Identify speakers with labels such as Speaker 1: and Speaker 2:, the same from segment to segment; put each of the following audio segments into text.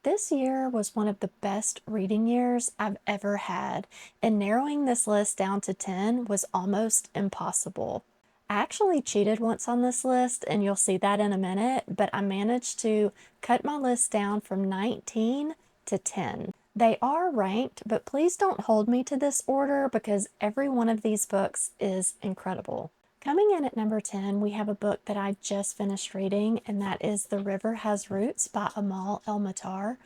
Speaker 1: This year was one of the best reading years I've ever had, and narrowing this list down to 10 was almost impossible. I actually cheated once on this list, and you'll see that in a minute, but I managed to cut my list down from 19 to 10. They are ranked, but please don't hold me to this order because every one of these books is incredible. Coming in at number 10, we have a book that I just finished reading, and that is The River Has Roots by Amal El-Mohtar.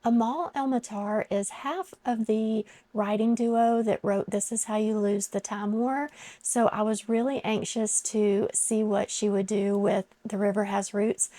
Speaker 1: Amal El-Mohtar is half of the writing duo that wrote This Is How You Lose the Time War, so I was really anxious to see what she would do with The River Has Roots,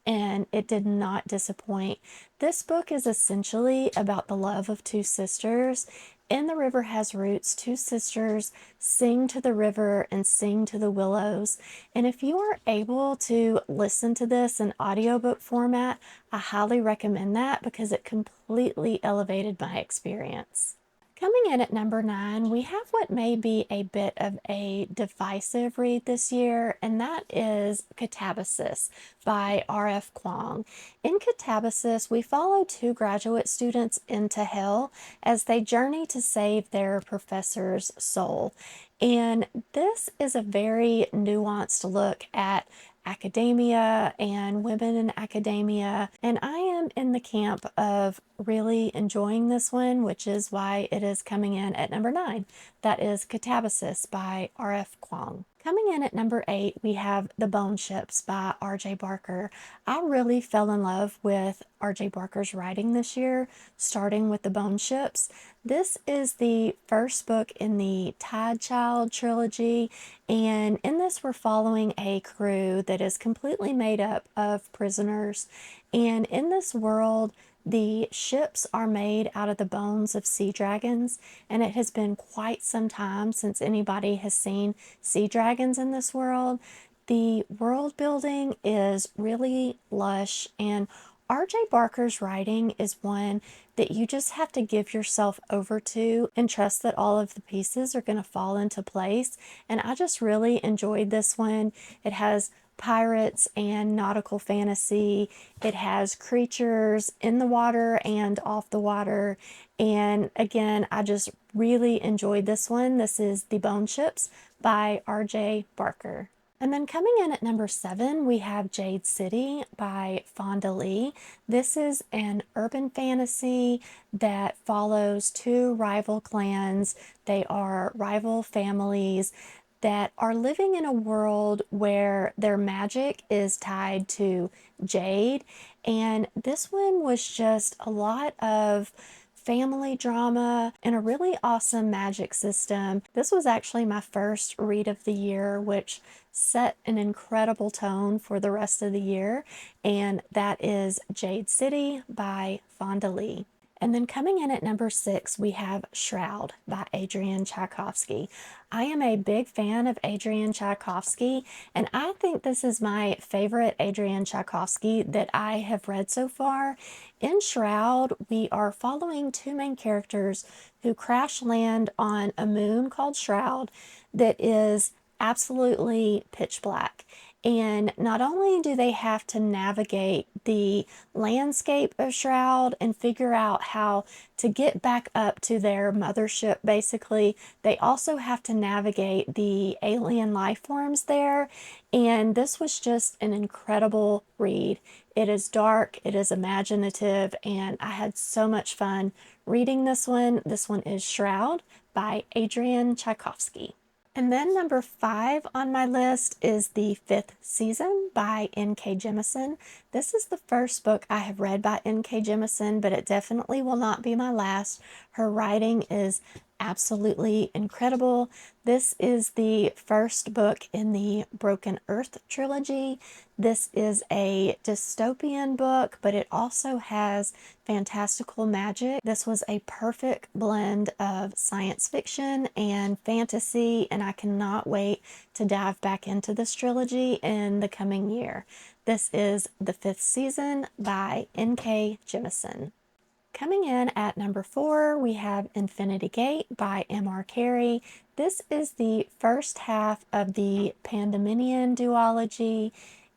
Speaker 1: and it did not disappoint. This book is essentially about the love of two sisters. In The River Has Roots, two sisters sing to the river and sing to the willows. And if you are able to listen to this in audiobook format, I highly recommend that because it completely elevated my experience. Coming in at number 9, we have what may be a bit of a divisive read this year, and that is Katabasis by R.F. Kuang. In Katabasis, we follow two graduate students into hell as they journey to save their professor's soul. And this is a very nuanced look at academia and women in academia, and I am in the camp of really enjoying this one, which is why it is coming in at number 9. That is Katabasis by R.F. Kuang. Coming in at number 8, we have The Bone Ships by R.J. Barker. I really fell in love with R.J. Barker's writing this year, starting with The Bone Ships. This is the first book in the Tide Child trilogy, and in this we're following a crew that is completely made up of prisoners. And in this world, the ships are made out of the bones of sea dragons, and it has been quite some time since anybody has seen sea dragons in this world. The world building is really lush, and R.J. Barker's writing is one that you just have to give yourself over to and trust that all of the pieces are going to fall into place. And I just really enjoyed this one. It has pirates and nautical fantasy. It has creatures in the water and off the water. And again, I just really enjoyed this one. This is The Bone Ships by R.J. Barker. And then coming in at number 7, we have Jade City by Fonda. This is an urban fantasy that follows two rival clans. They are rival families that are living in a world where their magic is tied to Jade. And this one was just a lot of family drama and a really awesome magic system. This was actually my first read of the year, which set an incredible tone for the rest of the year, and that is Jade City by Fonda. And then coming in at number 6, we have Shroud by Adrian Tchaikovsky. I am a big fan of Adrian Tchaikovsky, and I think this is my favorite Adrian Tchaikovsky that I have read so far. In Shroud, we are following two main characters who crash land on a moon called Shroud that is absolutely pitch black. And not only do they have to navigate the landscape of Shroud and figure out how to get back up to their mothership, basically, they also have to navigate the alien life forms there. And this was just an incredible read. It is dark, it is imaginative, and I had so much fun reading this one. This one is Shroud by Adrian Tchaikovsky. And then number 5 on my list is The Fifth Season by N.K. Jemisin. This is the first book I have read by N.K. Jemisin, but it definitely will not be my last. Her writing is absolutely incredible. This is the first book in the Broken Earth trilogy. This is a dystopian book, but it also has fantastical magic. This was a perfect blend of science fiction and fantasy, and I cannot wait to dive back into this trilogy in the coming year. This is The Fifth Season by N.K. Jemisin. Coming in at number 4, we have Infinity Gate by M.R. Carey. This is the first half of the Pandemonium duology.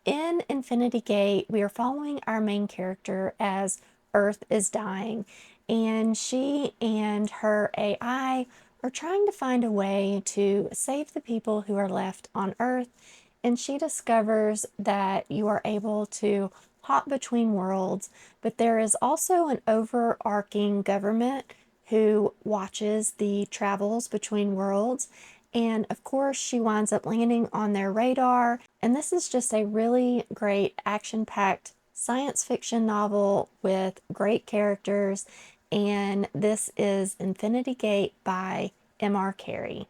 Speaker 1: In Infinity Gate, we are following our main character as Earth is dying, and she and her AI are trying to find a way to save the people who are left on Earth. And she discovers that you are able to hop between worlds, but there is also an overarching government who watches the travels between worlds. And of course, she winds up landing on their radar. And this is just a really great action-packed science fiction novel with great characters. And this is Infinity Gate by M.R. Carey.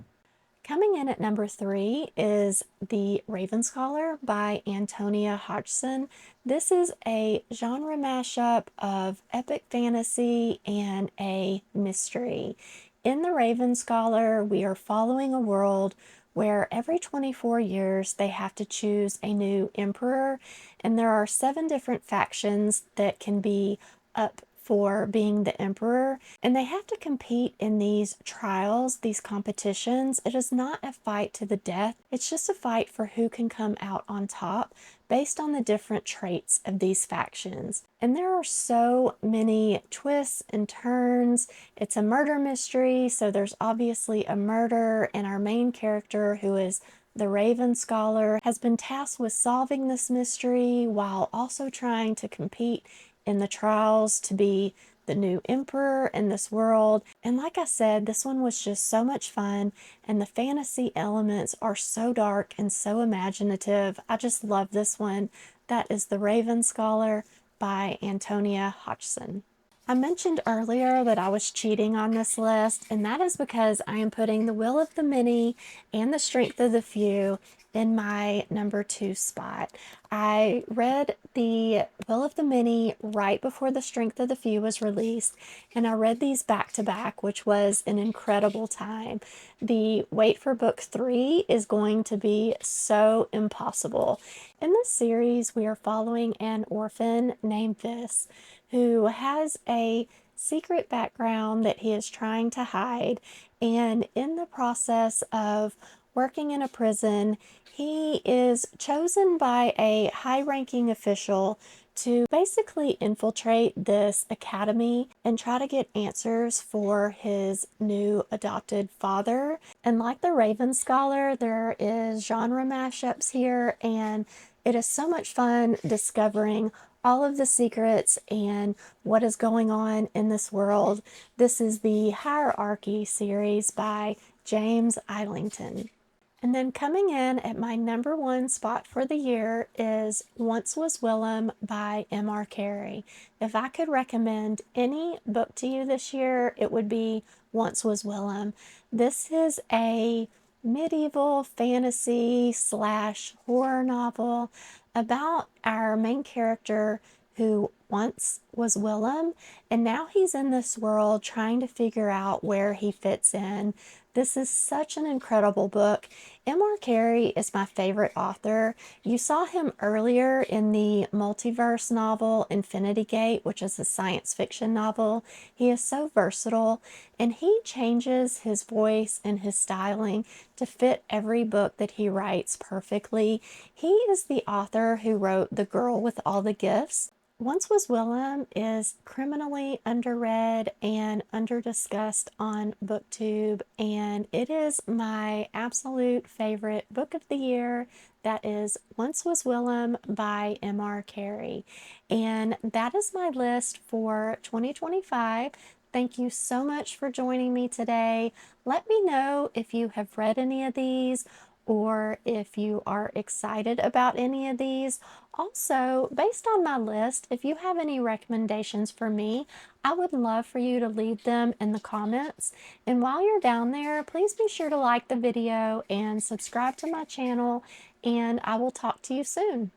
Speaker 1: Coming in at number 3 is The Raven Scholar by Antonia Hodgson. This is a genre mashup of epic fantasy and a mystery. In The Raven Scholar, we are following a world where every 24 years they have to choose a new emperor, and there are 7 different factions that can be up for being the emperor, and they have to compete in these trials, these competitions. It is not a fight to the death, it's just a fight for who can come out on top based on the different traits of these factions. And there are so many twists and turns. It's a murder mystery, so there's obviously a murder, and our main character, who is the Raven Scholar, has been tasked with solving this mystery while also trying to compete in the trials to be the new emperor in this world. And like I said, this one was just so much fun, and the fantasy elements are so dark and so imaginative. I just love this one. That is The Raven Scholar by Antonia Hodgson. I mentioned earlier that I was cheating on this list, and that is because I am putting The Will of the Many and The Strength of the Few in my number 2 spot. I read The Will of the Many right before The Strength of the Few was released, and I read these back to back, which was an incredible time. The wait for book 3 is going to be so impossible. In this series, we are following an orphan named Vis, who has a secret background that he is trying to hide, and in the process of working in a prison, he is chosen by a high-ranking official to basically infiltrate this academy and try to get answers for his new adopted father. And like The Raven Scholar, there is genre mashups here, and it is so much fun discovering all of the secrets and what is going on in this world. This is the Hierarchy series by James Islington. And then coming in at my number 1 spot for the year is Once Was Willem by M.R. Carey. If I could recommend any book to you this year, it would be Once Was Willem. This is a medieval fantasy / horror novel about our main character who once was Willem, and now he's in this world trying to figure out where he fits in. This is such an incredible book. M.R. Carey is my favorite author. You saw him earlier in the multiverse novel Infinity Gate, which is a science fiction novel. He is so versatile, and he changes his voice and his styling to fit every book that he writes perfectly. He is the author who wrote The Girl with All the Gifts. Once Was Willem is criminally underread and underdiscussed on BookTube, and it is my absolute favorite book of the year. That is Once Was Willem by M.R. Carey. And that is my list for 2025. Thank you so much for joining me today. Let me know if you have read any of these, or if you are excited about any of these. Also, based on my list, if you have any recommendations for me, I would love for you to leave them in the comments. And while you're down there, please be sure to like the video and subscribe to my channel, and I will talk to you soon.